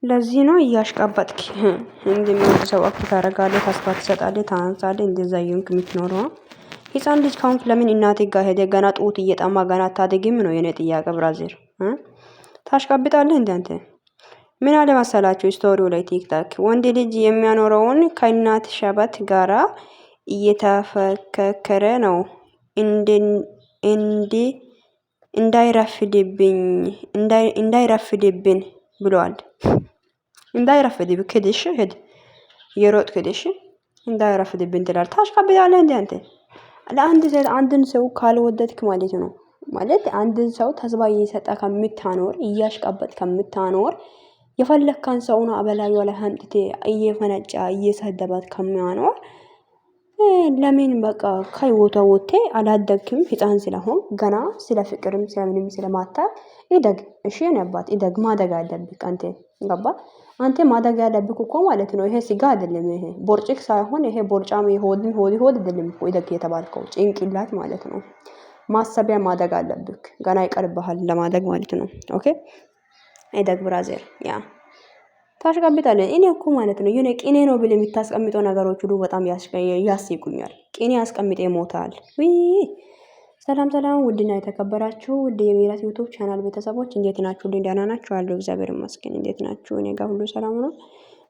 ለዚህ ነው እያሽቃበጥክ እንደሚወድ ሰው አክት ታደርጋለህ፣ ተስፋ ትሰጣለህ፣ ታንሳለህ። እንደዛ እየሆንክ የምትኖረው ህፃን ልጅ ካሁን ለምን እናቴ ጋር ሄደ ገና ጡት እየጠማ ገና አታድግም ነው የኔ ጥያቄ። ብራዚል ታሽቃብጣለህ እንዴ አንተ? ምን አለ መሰላችሁ ስቶሪው ላይ ቲክታክ ወንድ ልጅ የሚያኖረውን ከእናት ሸበት ጋራ እየተፈከከረ ነው እንዲ እንዳይረፍድብን ብሏል። እንዳይረፍድብን ክድሽ ሄድ የሮጥ ክድሽ እንዳይረፍድብን ትላል። ታሽቃብጣለህ እንዴ አንተ? ለአንድ ሴት አንድን ሰው ካልወደድክ ማለት ነው ማለት አንድን ሰው ተስባ እየሰጠ ከምታኖር እያሽቃበጥ ከምታኖር የፈለካን ሰውን አበላዩ ላይ አምጥቴ እየፈነጫ እየሰደባት ከሚያኖር ለምን በቃ ከህይወቷ ወጥቴ አላደግክም? ህፃን ስለሆን ገና ስለ ፍቅርም ስለምንም ስለማታውቅ ይደግ። እሺ የኔ አባት ይደግ። ማደግ አለብህ አንተ ገባ? አንተ ማደግ ያለብህ እኮ ማለት ነው። ይሄ ስጋ አይደለም። ይሄ ቦርጭክ ሳይሆን ይሄ ቦርጫም ሆድ አይደለም እኮ ይደግ የተባልከው ጭንቅላት ማለት ነው። ማሰቢያ ማደግ አለብህ። ገና ይቀርብሃል ለማደግ ማለት ነው። ኦኬ ይደግ ብራዘር። ያ ታሽቃብጣለህ። እኔ እኮ ማለት ነው የሆነ ቅኔ ነው ብለህ የምታስቀምጠው ነገሮች ሁሉ በጣም ያስቁኛል። ቅኔ አስቀምጤ ሞታል። ሰላም ሰላም፣ ውድና የተከበራችሁ ውድ የሜላት ዩቲዩብ ቻናል ቤተሰቦች እንዴት ናችሁ? ደህና ናችሁ? አለው እግዚአብሔር ይመስገን። እንዴት ናችሁ? እኔ ጋር ሁሉ ሰላም ነው።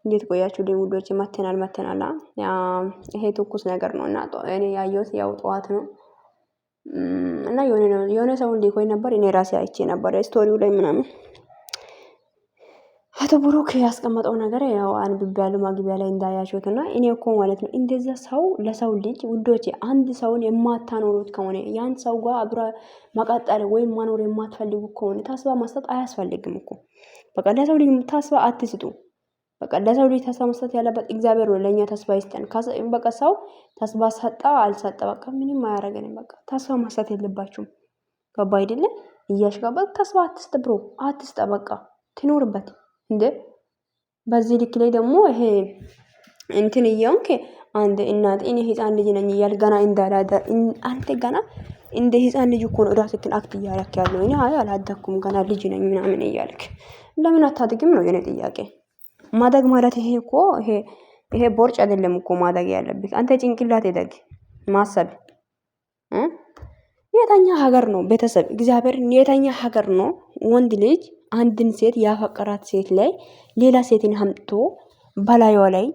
እንዴት ቆያችሁ? ውዶች መተናል። ይሄ ትኩስ ነገር ነው እና እኔ ያየሁት ያው ጠዋት ነው እና የሆነ ሰው እንዲቆይ ነበር። እኔ ራሴ አይቼ ነበር ስቶሪው ላይ ምናምን አቶ ብሩክ ያስቀመጠው ነገር ያው አንብቤያለሁ ማግቢያ ላይ እንዳያችሁትና እኔ እኮ ማለት ነው እንደዛ ሰው ለሰው ልጅ ውዶቼ አንድ ሰውን የማታኖሩት ከሆነ ያን ሰው ጋር አብራ መቀጠል ወይም ማኖር የማትፈልጉ ከሆነ ተስፋ መስጠት አያስፈልግም እኮ። በቃ ለሰው ልጅ ተስፋ አትስጡ። በቃ ለሰው ልጅ ተስፋ መስጠት ያለበት እግዚአብሔር ነው። ለኛ ተስፋ ይስጠን። በቃ ሰው ተስፋ ሰጣ አልሰጠ በቃ ምንም አያረገንም። በቃ ተስፋ መስጠት የለባችሁም። ገባ አይደለ? እያሽጋበት ተስፋ አትስጥ ብሮ አትስጥ። በቃ ትኖርበት እንዴ። በዚህ ልክ ላይ ደግሞ ይሄ እንትን እያውንክ አንድ እናት እኔ ህፃን ልጅ ነኝ እያል ገና እንዳላደ አንተ ገና እንደ ህፃን ልጅ እኮ ነው ራስህን አክት እያረክ ያለው። እኔ አይ አላደኩም ገና ልጅ ነኝ ምናምን እያልክ ለምን አታድግም ነው የኔ ጥያቄ። ማደግ ማለት ይሄ እኮ ይሄ ቦርጭ አይደለም እኮ ማደግ ያለብህ አንተ ጭንቅላት ይደግ። ማሰብ የተኛ ሀገር ነው ቤተሰብ እግዚአብሔር የተኛ ሀገር ነው። ወንድ ልጅ አንድን ሴት ያፈቀራት ሴት ላይ ሌላ ሴትን አምጥቶ በላዩ ላይ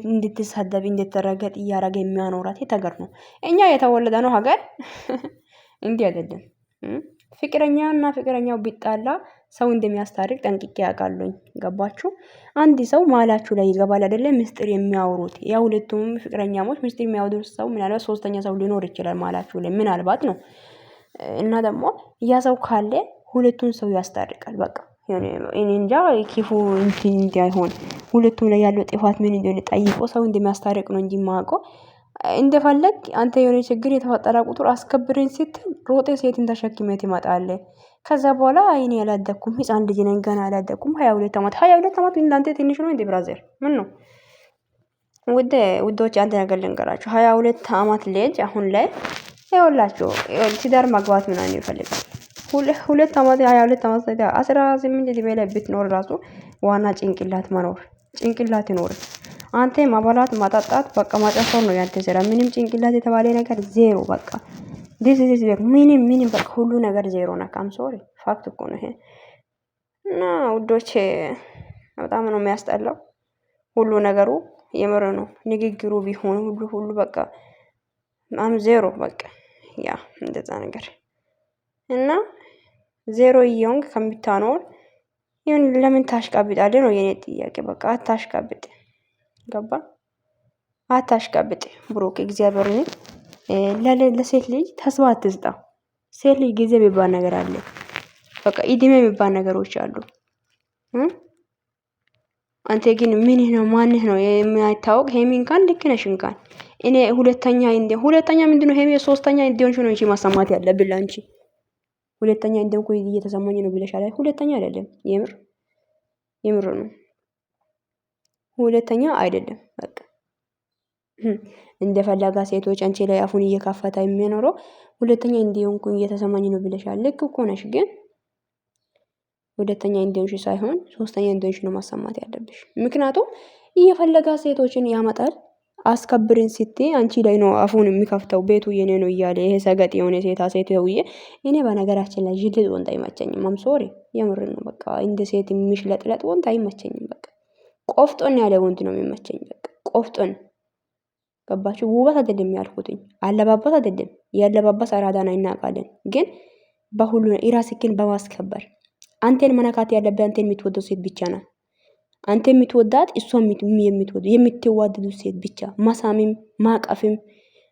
እንድትሳደብ እንድትረገጥ እያረገ የሚያኖራት የት ሀገር ነው? እኛ የተወለደ ነው ሀገር እንዲህ አይደለም። ፍቅረኛና ፍቅረኛው ቢጣላ ሰው እንደሚያስታርቅ ጠንቅቄ ያውቃለሁኝ። ገባችሁ? አንድ ሰው ማላችሁ ላይ ይገባል አይደለ? ምስጢር የሚያወሩት ያ ሁለቱም ፍቅረኛሞች ምስጢር የሚያወሩት ሰው ምናልባት ሶስተኛ ሰው ሊኖር ይችላል ማላችሁ ላይ ምናልባት ነው። እና ደግሞ ያ ሰው ካለ ሁለቱን ሰው ያስታርቃል። በቃ እኔ እንጃ ክፉ እንትን እንዳይሆን ሁለቱም ላይ ያለው ጥፋት ምን እንደሆነ ጠይቆ ሰው እንደሚያስታርቅ ነው እንጂ የማውቀው እንደፈለግ አንተ የሆነ ችግር የተፈጠረ ቁጥር አስከብረኝ ስትል ሮጤ ሴትን ተሸክመህ ትመጣለህ። ከዛ በኋላ አይኔ ያላደኩም ህፃን ልጅ ነኝ ገና ያላደኩም 22 አመት 22 አመት እንዳንተ ትንሽ ነው እንዴ ብራዘር? ምን ነው ውዶች አንተ ነገር ልንገራችሁ 22 አመት ልጅ አሁን ላይ ይኸውላችሁ ትዳር ማግባት ምናምን ይፈልጋል። 2 አመት 22 አመት 18 እድሜ ላይ ብትኖር ራሱ ዋና ጭንቅላት መኖር ጭንቅላት ይኖር። አንተ ማባላት ማጣጣት በቃ ማጨፈር ነው ያንተ ስራ። ምንም ጭንቅላት የተባለ ነገር ዜሮ በቃ this is zero ምንም በቃ ሁሉ ነገር ዜሮ ነው። ካም ሶሪ ፋክት እኮ ነው ይሄ። እና ውዶቼ በጣም ነው የሚያስጠላው ሁሉ ነገሩ የምር ነው። ንግግሩ ቢሆን ሁሉ በቃ ዜሮ በቃ ያ እንደዛ ነገር እና ዜሮ እየሆንክ ከምታኖር ይሁን ለምን ታሽቃብጣለህ ነው የኔ ጥያቄ። በቃ አታሽቃብጥ። ገባ? አታሽቃብጥ ብሩክ እግዚአብሔርን ለሴት ልጅ ተስፋ አትስጣ። ሴት ልጅ ጊዜ የሚባል ነገር አለ። በቃ እድሜ የሚባል ነገሮች አሉ። አንተ ግን ምን ነው ማንህ ነው የማይታወቅ ሄሚን ካን ልክ ነሽ እንካን እኔ ሁለተኛ ምንድነው ሄሚ ሶስተኛ እንዲሆንሽ ነው እንጂ ማሰማት ያለብኝ አንቺ ሁለተኛ እንደንኩ እየተሰማኝ ነው ብለሻል። ሁለተኛ አይደለም የምር ነው። ሁለተኛ አይደለም በቃ እንደፈለጋ ሴቶች አንቺ ላይ አፉን እየከፈተ የሚኖረው ሁለተኛ እንዲሆንኩ እየተሰማኝ ነው ብለሻል። ልክ እኮ ነሽ ግን ሁለተኛ እንደሆንሽ ሳይሆን ሶስተኛ እንደሆንሽ ነው ማሰማት ያለብሽ። ምክንያቱም እየፈለጋ ሴቶችን ያመጣል። አስከብርን ስትይ አንቺ ላይ ነው አፉን የሚከፍተው። ቤቱ የኔ ነው እያለ ይሄ ሰገጥ የሆነ ሴታ ሴት ሰውዬ። እኔ በነገራችን ላይ ጅልጥ ወንድ አይመቸኝም። አም ሶሪ የምር ነው። በቃ እንደ ሴት የሚሽለጥለጥ ወንድ አይመቸኝም። በቃ ቆፍጦን ያለ ወንድ ነው የሚመቸኝ። በቃ ቆፍጦን ገባችሁ? ውበት አይደለም ያልኩትኝ፣ አለባበስ አይደለም። ያለባበስ አራዳና እናውቃለን። ግን በሁሉ ራስህን በማስከበር አንተን መነካት ያለበት አንተን የምትወደው ሴት ብቻ ናት። አንተ የምትወዳት እሷ የምትወደው የምትዋደዱ ሴት ብቻ። ማሳሚም ማቀፍም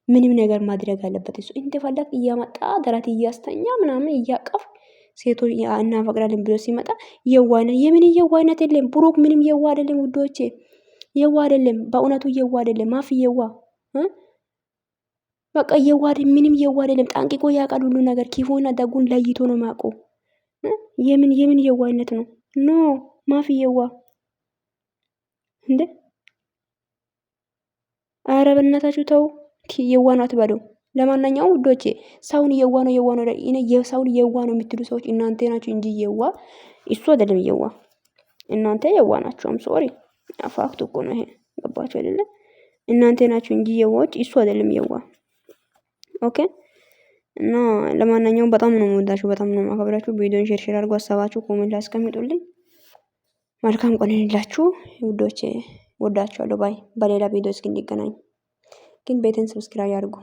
ምንም ነገር ማድረግ አለበት እሱ። እንደፈለግ እያመጣ ደረት እያስተኛ ምናምን እያቀፍ ሴቶች እናፈቅራለን ብሎ ሲመጣ የዋነ የምን የዋነት የለም። ብሩክ ምንም የዋ አይደለም ውዶቼ፣ የዋ አይደለም። በእውነቱ የዋ አይደለም። ማፊ የዋ በቃ የዋ ምንም የዋ አይደለም። ጠንቅቆ ያውቃል ሁሉ ነገር። ክፉና ደጉን ለይቶ ነው ማቆ። የምን የዋነት ነው? ኖ ማፊ የዋ እንዴ! ኧረ በእናታችሁ ተው። የዋ ነው አትበሉ። ለማንኛውም ውዶቼ ሰውን የዋ ነው እኔ የሰውን የዋ ነው የምትሉ ሰዎች እናንተ ናችሁ እንጂ የዋ እሱ አይደለም የዋ። እናንተ የዋ ናችሁ። አም ሶሪ ፋክቱ እኮ ነው ይሄ። ገባችሁ አይደለ? እናንተ ናችሁ እንጂ የዋዎች እሱ አይደለም የዋ። ኦኬ። እና ለማንኛውም በጣም ነው የምወዳችሁ፣ በጣም ነው የማከብራችሁ። ቪዲዮን ሼር ሼር አድርጉ። ሀሳባችሁ ኮሜንት ላይ አስቀምጡልኝ። መልካም ቀን ይሁንላችሁ ውዶቼ። ወዳችኋለሁ። ባይ። በሌላ ቪዲዮ እስክንገናኝ ግን ቤትን ሰብስክራይብ ያድርጉ።